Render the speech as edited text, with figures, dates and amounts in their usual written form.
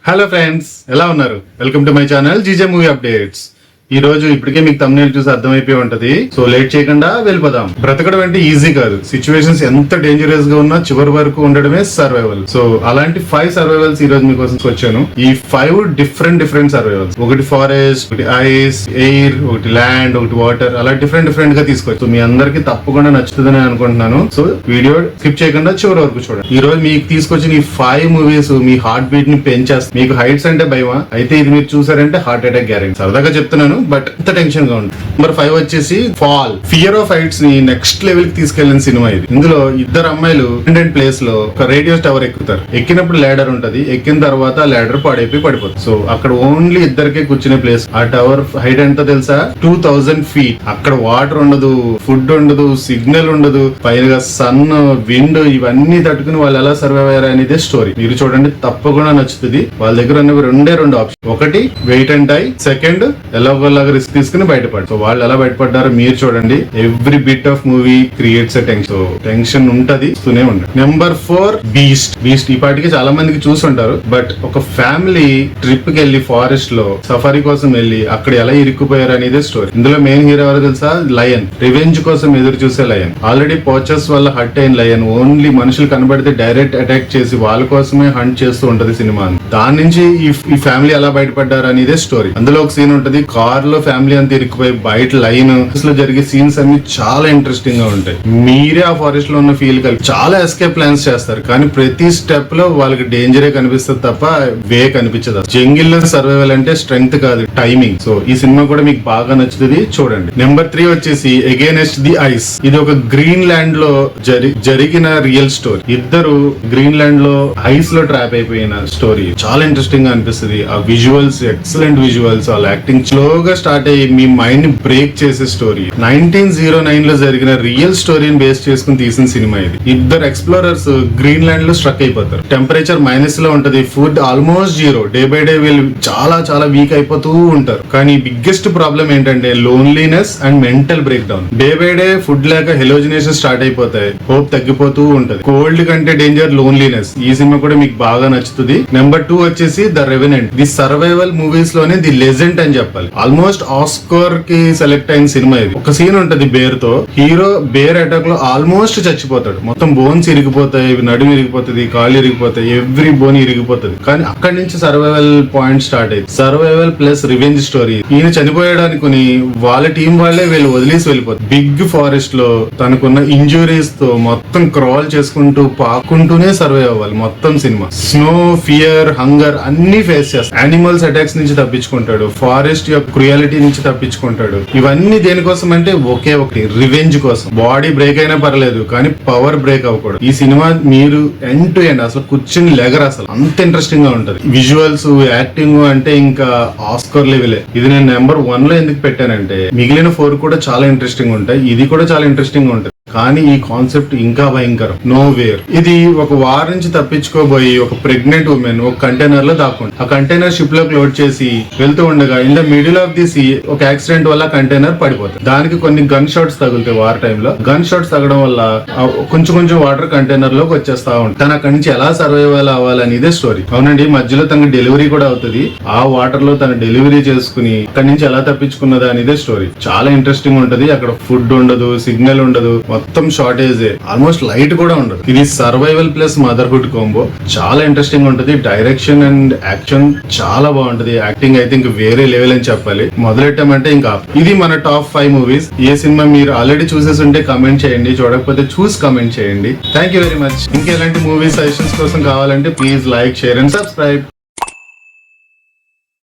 Hello friends, ఎలా ఉన్నారు? Welcome to my channel GJ movie updates. ఈ రోజు ఇప్పటికే మీకు thumbnail చూసి అర్థమైపోయి ఉంటది. సో లేట్ చేయకుండా వెళ్ళిపోదాం. బ్రతకడం అంటే ఈజీ కాదు. సిచ్యువేషన్స్ ఎంత డేంజరస్ గా ఉన్నా చివరి వరకు ఉండడమే సర్వైవల్. సో అలాంటి 5 సర్వైవల్స్ ఈ రోజు మీకోసం వచ్చాను. ఈ 5 డిఫరెంట్ సర్వైవల్స్. ఒకటి ఫారెస్ట్, ఒకటి ఐస్, ఎయిర్, ఒకటి ల్యాండ్, ఒకటి వాటర్, అలా డిఫరెంట్ గా తీసుకోవచ్చు. సో మీ అందరికి తప్పకుండా నచ్చుతుందని అనుకుంటున్నాను. సో వీడియో స్కిప్ చేయకుండా చివరి వరకు చూడండి. ఈ రోజు మీకు తీసుకొచ్చిన ఈ 5 మూవీస్ మీ హార్ట్ బీట్ ని పెంచేస్తాయి. మీకు హైట్స్ అంటే భయమా? అయితే ఇది మీరు చూసారంటే హార్ట్ అటాక్ గ్యారెంటీ. సరదాగా చెప్తున్నాను, బట్ ఇంత టెన్షన్ గా ఉంటుంది. నెంబర్ 5 వచ్చేసి ఫాల్. ఫియర్ ఆఫ్ హైట్స్ ని నెక్స్ట్ లెవెల్ కి తీసుకెళ్లిన సినిమా ఇది. ఇందులో ఇద్దరు అమ్మాయిలు ఇండియన్ ప్లేస్ లో ఒక రేడియో టవర్ ఎక్కుతారు. ఎక్కినప్పుడు ల్యాడర్ ఉంటది, ఎక్కిన తర్వాత ల్యాడర్ పాడైపోయి పడిపోతుంది. సో అక్కడ ఓన్లీ ఇద్దరికే కూర్చునే ప్లేస్. ఆ టవర్ హైట్ ఎంత తెలుసా? 2000 feet. అక్కడ వాటర్ ఉండదు, ఫుడ్ ఉండదు, సిగ్నల్ ఉండదు, పైగా సన్, విండ్ ఇవన్నీ తట్టుకుని వాళ్ళు ఎలా సర్వైవ్ అయ్యారు అనేది స్టోరీ. మీరు చూడండి, తప్పకుండా నచ్చుతుంది. వాళ్ళ దగ్గర ఉన్నవి రెండు ఆప్షన్. ఒకటి వెయిట్ అండ్ డై, సెకండ్ ఎలాగోలాగా రిస్క్ తీసుకుని బయటపడు. సో వాళ్ళు ఎలా బయటపడ్డారో మీరు చూడండి. Every bit of movie creates tension. So tension ఉంటది, చూస్తూనే ఉండండి. Number 4 Beast. ఈ పాటికి చాలా మందికి చూసుంటారు. బట్ ఒక ఫ్యామిలీ ట్రిప్ కి వెళ్ళి ఫారెస్ట్ లో సఫారీ కోసం వెళ్ళి అక్కడ ఎలా ఇరుక్కుపోయారు అనేది స్టోరీ. ఇందులో మెయిన్ హీరో ఎవరు తెలుసా? లయన్. రివెంజ్ కోసం ఎదురు చూసే లయన్. ఆల్రెడీ పోచర్స్ వల్ల హర్ట్ అయిన లయన్ ఓన్లీ మనుషులు కనబడితే డైరెక్ట్ అటాక్ చేసి వాళ్ళ కోసమే హంట్ చేస్తూ ఉంటది సినిమా. దాని నుంచి ఈ ఫ్యామిలీ ఎలా బయటపడ్డారు అనేదే స్టోరీ. అందులో ఒక సీన్ ఉంటది, కార్ లో ఫ్యామిలీ అంతా ఇరుక్కుపోయి బయట లైన్ లో జరిగే సీన్స్ అన్ని చాలా ఇంట్రెస్టింగ్ గా ఉంటాయి. మీరే ఆ ఫారెస్ట్ లో ఉన్న ఫీల్ కలిగి చాలా ఎస్కేప్ ప్లాన్స్ చేస్తారు, కానీ ప్రతి స్టెప్ లో వాళ్ళకి డేంజరే కనిపిస్తుంది తప్ప వే కనిపించదు. జంగిల్ లో సర్వైవల్ అంటే స్ట్రెంగ్త్ కాదు, టైమింగ్. సో ఈ సినిమా కూడా మీకు బాగా నచ్చుతుంది, చూడండి. నెంబర్ 3 వచ్చేసి అగైనెస్ట్ ది ఐస్. ఇది ఒక గ్రీన్ ల్యాండ్ లో జరిగిన రియల్ స్టోరీ. ఇద్దరు గ్రీన్ ల్యాండ్ లో ఐస్ లో ట్రాప్ అయిపోయిన స్టోరీ. చాలా ఇంట్రెస్టింగ్ గా అనిపిస్తుంది. ఆ విజువల్స్, ఎక్సలెంట్ విజువల్స్, ఆ యాక్టింగ్ స్లోగా స్టార్ట్ అయ్యి మీ మైండ్ ని బ్రేక్ చేసే స్టోరీ. 1909 లో జరిగిన రియల్ స్టోరీని బేస్ చేసుకుని తీసిన సినిమా ఇది. ఇద్దరు ఎక్స్ప్లోరర్స్ గ్రీన్ ల్యాండ్ లో స్ట్రక్ అయిపోతారు. టెంపరేచర్ మైనస్ లో ఉంటది, food almost zero. Day by day వీళ్ళు చాలా వీక్ అయిపోతూ ఉంటారు. కానీ బిగ్గెస్ట్ ప్రాబ్లం ఏంటంటే loneliness and mental break down. Day by day food లేక హెలోజినేషన్ స్టార్ట్ అయిపోతాయి, హోప్ తగ్గిపోతూ ఉంటది. కోల్డ్ కంటే డేంజర్ లోన్లీనెస్. ఈ సినిమా కూడా మీకు బాగా నచ్చుతుంది. నెంబర్ 2 వచ్చేసి the revenant. The survival movies లోనే ది లెజెండ్ అని చెప్పాలి. ఆల్మోస్ట్ ఆస్కార్ కి సెలెక్ట్ అయిన సినిమా ఇది. ఒక సీన్ ఉంటది బేర్ తో. హీరో బేర్ అటాక్ లో ఆల్మోస్ట్ చచ్చిపోతాడు. మొత్తం బోన్స్ ఇరిగిపోతాయి, నడుము ఇరిగిపోతుంది, కాళ్ళు ఇరిగిపోతాయి, ఎవ్రీ బోన్ ఇరిగిపోతుంది. కానీ అక్కడి నుంచి సర్వైవల్ పాయింట్ స్టార్ట్ అయింది. Survival plus revenge story. ఈయన చనిపోయాడనుకుని వాళ్ళ టీం వాళ్ళే వీళ్ళు వదిలేసి వెళ్ళిపోతారు. బిగ్ ఫారెస్ట్ లో తనకున్న ఇంజురీస్ తో మొత్తం క్రాల్ చేసుకుంటూ పాకుంటూనే సర్వైవ్ అవ్వాలి మొత్తం సినిమా. స్నో, ఫియర్, హంగర్ అన్ని ఫేస్ చేస్తాడు. యానిమల్స్ అటాక్స్ నుంచి తప్పించుకుంటాడు, ఫారెస్ట్ యొక్క క్రుయాలిటీ నుంచి తప్పించుకుంటాడు. ఇవన్నీ దేనికోసం అంటే ఒకే ఒకటి, రివెంజ్ కోసం. బాడీ బ్రేక్ అయినా పర్లేదు, కానీ పవర్ బ్రేక్ అవ్వకూడదు. ఈ సినిమా మీరు ఎండ్ టు ఎండ్ అసలు కూర్చుని లెగర్, అసలు అంత ఇంట్రెస్టింగ్ గా ఉంటది. విజువల్స్, యాక్టింగ్ అంటే ఇంకా ఆస్కార్ లెవెలే. ఇది నేను నెంబర్ 1 లో ఎందుకు పెట్టానంటే మిగిలిన 4 కూడా చాలా ఇంట్రెస్టింగ్ ఉంటాయి, ఇది కూడా చాలా ఇంట్రెస్టింగ్ ఉంటుంది. కానీ ఈ కాన్సెప్ట్ ఇంకా భయంకరం. Know where. ఇది ఒక వార్ నుంచి తప్పించుకోబోయి ఒక ప్రెగ్నెంట్ ఉమెన్ ఒక కంటైనర్ లో దాక్కుంది. ఆ కంటైనర్ షిప్ లోకి లోడ్ చేసి వెళ్తూ ఉండగా in the middle of the sea ఒక యాక్సిడెంట్ వల్ల కంటైనర్ పడిపోతుంది. దానికి కొన్ని గన్ షాట్స్ తగులుతాయి. వార్ టైంలో గన్ షాట్స్ తగడం వల్ల కొంచెం వాటర్ కంటైనర్ లోకి వచ్చేస్తా ఉంటుంది. తను అక్కడి నుంచి ఎలా సర్వైవల్ అవ్వాలని ఇదే స్టోరీ. అవునండి, మధ్యలో తనకి డెలివరీ కూడా అవుతుంది. ఆ వాటర్ లో తను డెలివరీ చేసుకుని అక్కడి నుంచి ఎలా తప్పించుకున్నదా అనేదే స్టోరీ. చాలా ఇంట్రెస్టింగ్ ఉంటది. అక్కడ ఫుడ్ ఉండదు, సిగ్నల్ ఉండదు, మొత్తం షార్టేజ్, ఆల్మోస్ట్ లైట్ కూడా ఉండదు. ఇది సర్వైవల్ ప్లస్ మదర్హుడ్ కాంబో. చాలా ఇంట్రెస్టింగ్ ఉంటది. డైరెక్షన్ అండ్ యాక్షన్ చాలా బాగుంటది. యాక్టింగ్ అయితే ఇంక వేరే లెవెల్ అని చెప్పాలి. మొదలెట్టామంటే ఇంకా ఇది మన టాప్ 5 మూవీస్. ఏ సినిమా మీరు ఆల్రెడీ చూసేసి ఉంటే కమెంట్ చేయండి, చూడకపోతే చూసి కమెంట్ చేయండి. Thank you very much. ఇంకా ఎలాంటి మూవీ సజెషన్స్ కోసం కావాలంటే please like, share and subscribe.